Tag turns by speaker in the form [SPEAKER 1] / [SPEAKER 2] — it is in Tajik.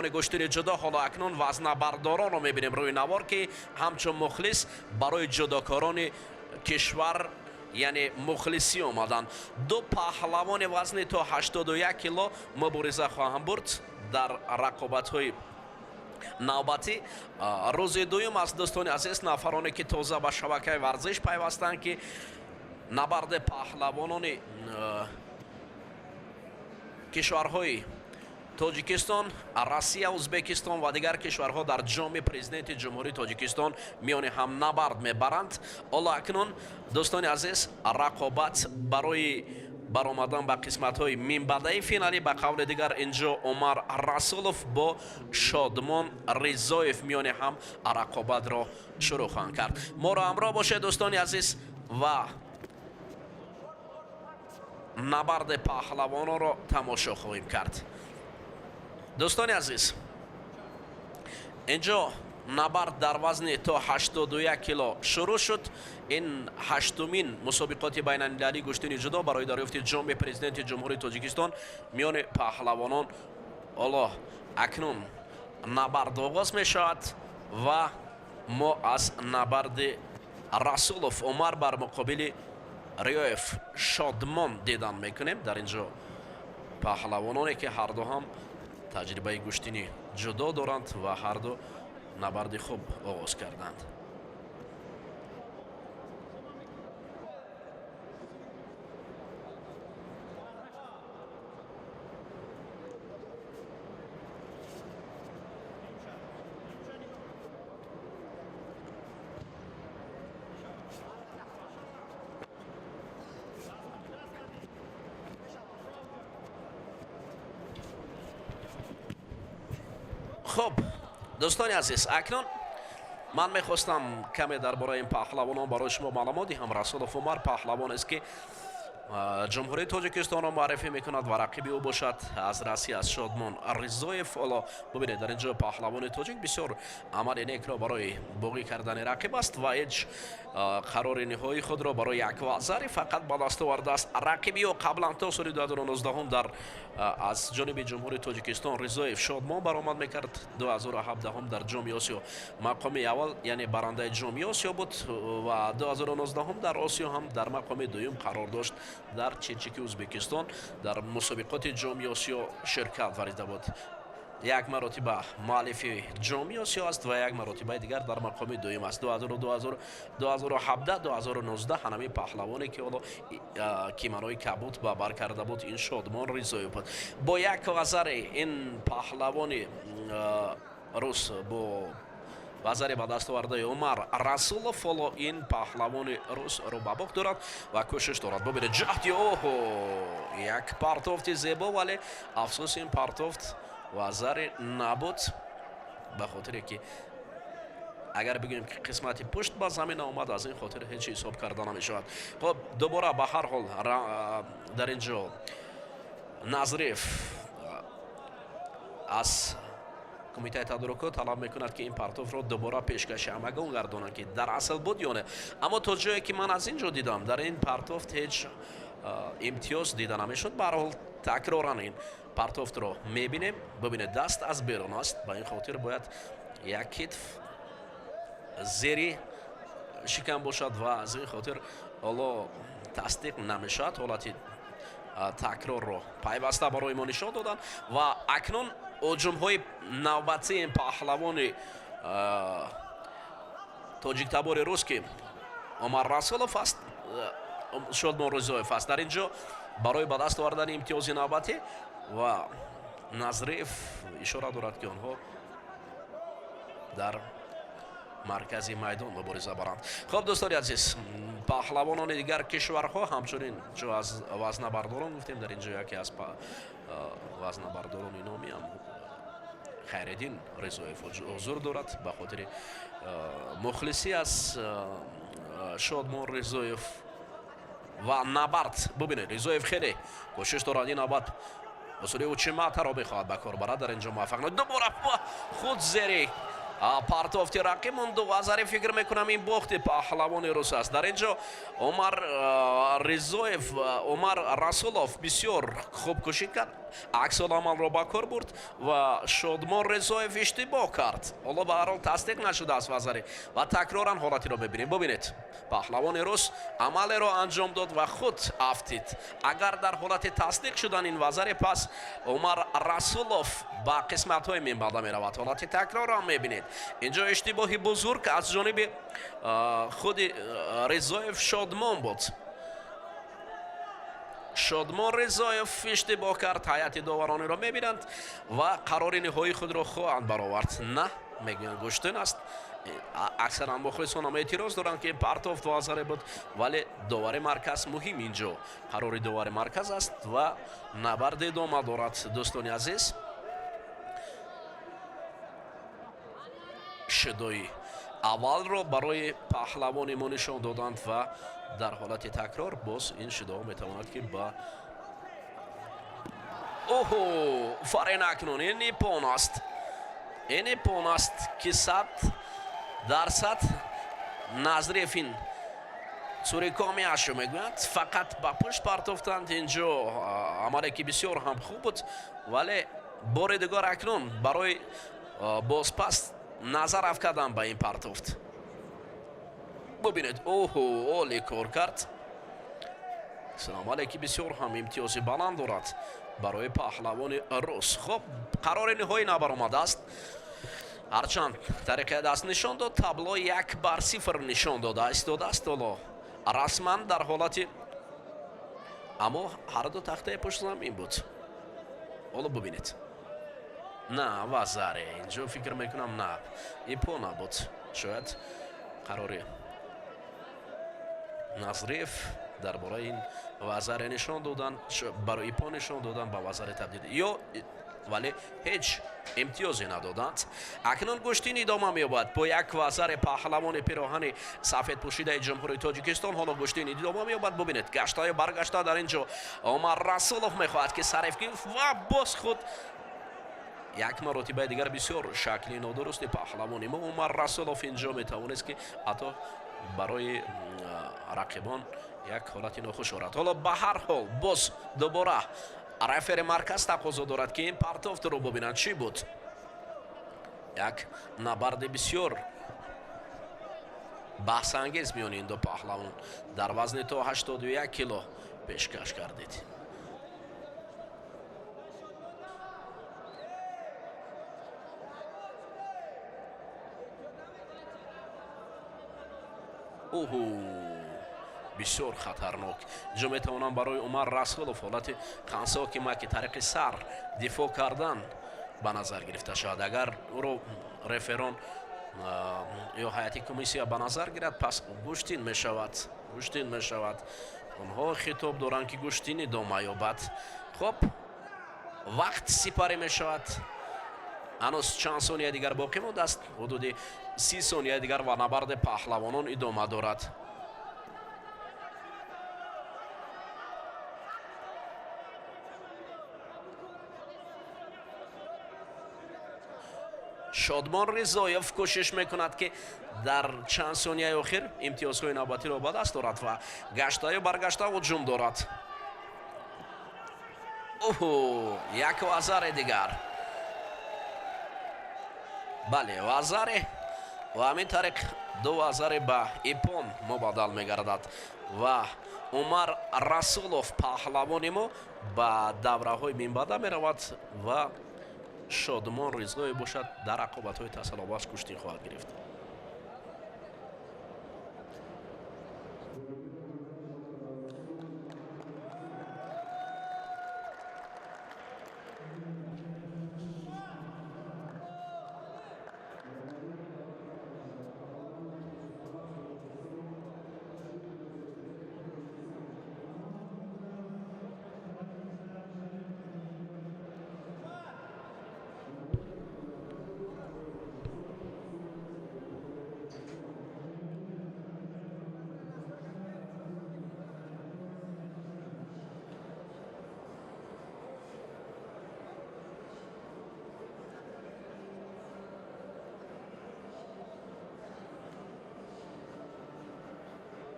[SPEAKER 1] گشتن جدا حالا اکنون وزنه‌برداران رو میبینیم روی نوار که همچون مخلص برای جداکاران کشور یعنی مخلصی اومدن. دو پهلوان وزن تا 81 کیلو مبارزه خواهند برد در رقابت‌های نوبتی. روز دوم از دوستان عزیز، نفرانی که تازه به شبکه ورزش پیوستند که نبرد پهلوانان کشورهای تاجیکستان، روسیه، ازبکستان و دیگر کشورها در جام پرزیدنت جمهوری تاجیکستان میان هم نبرد میبرند. حالا اکنون دوستان عزیز، رقابت برای برآمدن به قسمت های منبعه فینالی به قول دیگر اینجا عمر رسولوف با شادمان رضایف میان هم رقابت را شروع خواهند کرد. ما را همراه باشه دوستان عزیز و نبرد پهلوانان را تماشا خواهیم کرد. دوستان عزیز، اینجا نبرد در وزن تا 81 کیلو شروع شد. این هشتمین مسابقات بین المللی گشتن جدا برای دریافت جام پرزیدنت جمهوری تاجیکستان میان پهلوانان. حالا اکنون نبرد آغاز می شود و ما از نبرد رسولوف عمر بر مقابل ریایف شادمان دیدن میکنیم. در اینجا پهلوانانی که هر دو هم تجربه گشتنی جدا دارند و هر دو نبرد خوب آغاز کردند. خب دوستان عزیز، اکنون من میخواستم کمی درباره این پهلوانان برای شما معلومات دهم. رسولوف عمر پهلوان است که جمهوری تاجیکستان را معرفی میکند و رقیبی او باشد از روسیه، از شادمان رضایف. حالا ببینید در اینجا پهلوان تاجیک بسیار عمل نیک را برای باقی کردن رقیب است و هیچ قرار نهایی خود را برای یک وزری فقط به دست آورده است. رقیبی او قبلا تا سال 2019 هم در از جانب جمهوری تاجیکستان رضایف شادمان برآمد میکرد. 2017 هم در جام آسیا مقام اول یعنی برنده جام آسیا بود و 2019 هم در آسیا هم در مقام دوم قرار داشت. در چنچکی ازبکستان در مسابقات جام آسیا شرکت ورزیده بود. یک مرتبه مؤلف جام آسیا است و یک مرتبه دیگر در مقام دوم است. 2017 2019 همین پهلوانی که حالا کیمانوی کبوت با بر کرده بود این شادمان رضایف بود. با یک وزر این پهلوان روس با وزیر به دست آورده عمر رسولوف این پهلوان روس رو به باک دارد و کوشش دارد. ببینید جهدی یک پرتافت زیبا، ولی افسوس این پرتافت وزر نبود به خاطر که اگر بگیم که قسمت پشت با زمین آمد از این خاطر هیچ حساب کرده نمیشود. خب دوباره به هر حال در اینجا نظریف از کمیته تدارکات طلب میکند که این پرتوف رو دوباره پیشکش همگان گردانند که در اصل بود یا نه. اما تا جایی که من از اینجا دیدم در این پرتوف هیچ امتیاز دیده نمیشد. به هر حال تکرارا این پرتوف رو میبینیم. ببینید دست از بیرون است، به این خاطر باید یک کتف زیری شکم باشد و از این خاطر حالا تصدیق نمیشد. حالت تکرار رو پیوسته برای ما نشان دادن و اکنون هجوم های نوبتی این پهلوان تاجیک تبار روس که عمر رسولوف است شادمان رضایف است در اینجا برای به دست آوردن امتیاز نوبتی و نظریف اشاره دارد که آنها در مرکزی میدان مبارزه برند. خب دوستان عزیز، پهلوانان دیگر کشورها همچنین جو از وزنه‌برداران گفتیم در اینجا یکی از وزنه‌برداران نامی هم خیرالدین رضایف حضور دارد به خاطر مخلصی از شادمان رضایف و نبرد. ببینید رضایف خیلی کوشش دارد این نبرد اصولی او چه مطر را بخواهد به کار برد. در اینجا موفق نشد. دوباره خود زیری پرتافت رقیب موند و وزری فکر میکنم این باخت پهلوان روس است. در اینجا عمر رضایف عمر رسولوف بسیار خوب کوشش کرد عکس‌العملро ба кор бурд ва Шодмон Резоев иштибоҳ кард. ҳоло ба ҳар ҳол тасдиқ нашудааст вазаре ва такроран ҳолатиро бибинем. бубинед, паҳлавони рус амалеро анҷом дод ва худ афтид. агар дар ҳолати тасдиқ шудан ин вазаре, пас Умар Расулов ба қисматҳои минбаъда меравад. ҳолати такрорро ҳам мебинед. инҷо иштибоҳи бузург аз ҷониби худи Резоев Шодмон буд. Шодмон Резоев иштибоҳ кард. ҳайати доварониро мебинанд ва қарори ниҳоии худро хоҳанд баровард. на, мегӯянд гӯштин аст. аксаран мухлисон ҳам эътироз доранд ки партов вазаре буд, вале довари марказ муҳим. инҷо қарори довари марказ аст ва набарди идома дорад. дӯстони азиз, шудои аввалро барои паҳлавони мо нишон доданд ва дар ҳолати такрор боз ин шудоҳо метавонад ки ба фарен акнун ин ипон аст. ин ипон аст ки 100% Назриев ин цурикомиашо мегӯянд. фақат ба пушт партофтанд. инҷо амале ки бисёр ҳам хуб буд, вале бори дигар акнун барои бозпас назар афкадан ба ин партофт. бубинед, олӣ кор кард. амале ки бисёр ҳам имтиёзи баланд дорад барои паҳлавони рус. хуб, қарори ниҳоӣ набаромадааст. ҳарчанд тариқаи даст нишон дод, табло 1-0 нишон дода истодааст. ҳоло расман дар ҳолати, аммо ҳарду тахтаи пушт замин буд. ҳоло бубинед, на вазаре инҷо фикр мекунам на ипона буд. шояд қарори Назриев дар бораи ин вазаре нишон додан, барои ипон нишон додан ба вазаре табдил ё, вале ҳеҷ имтиёзе надоданд. акнун гӯштин идома меёбад бо як вазаре паҳлавони пироҳани сафедпӯшидаи ҷумҳурии Тоҷикистон. ҳоло гӯштин идома меёбад. бубинед, гаштаю баргашта дар ин ҷо Умар Расулов мехоҳад ки сареф гирифт ва боз худ як маротибаи дигар бисёр шакли нодурусти паҳлавони мо Умар Расулов инҷо метавонист ки ҳатто барои рақибон як ҳолати нохуш орад. ҳоло ба ҳар ҳол боз дубора рефери марказ тақозо дорад ки ин партофтро бубинанд чӣ буд. як набарди бисёр баҳсангез миёни ин ду паҳлавон дар вазни то 81 кило пешкаш кардид. бисёр хатарнок. ҷо метавонам барои Умар Расулов ҳолати қансоки ки тариқи сар дифоъ кардан ба назар гирифта шавад. агар ӯро реферон ё ҳайати комиссия ба назар гирад, пас гӯштин мешавад. гӯштин мешавад. онҳо хитоб доранд ки гӯштин идома ёбад. хуб, вақт сипарӣ мешавад. ҳанӯз чанд сония дигар боқӣ мондааст. ҳудуди 30 сония дигар ва набарди паҳлавонон идома дорад. Шодмон Резоев кӯшиш мекунад ки дар чанд сонияи охир имтиёзҳои навбатиро ба даст орад ва гаштаю баргашта ҳуҷум дорад. як вазаре дигар. бале, вазаре ва ҳамин тариқ ду вазаре ба ипон мубаддал мегардад ва Умар Расулов паҳлавони мо ба давраҳои минбаъда меравад ва Шодмон Резоев бошад дар рақобатҳои тасалобаш куштин хоҳад гирифт.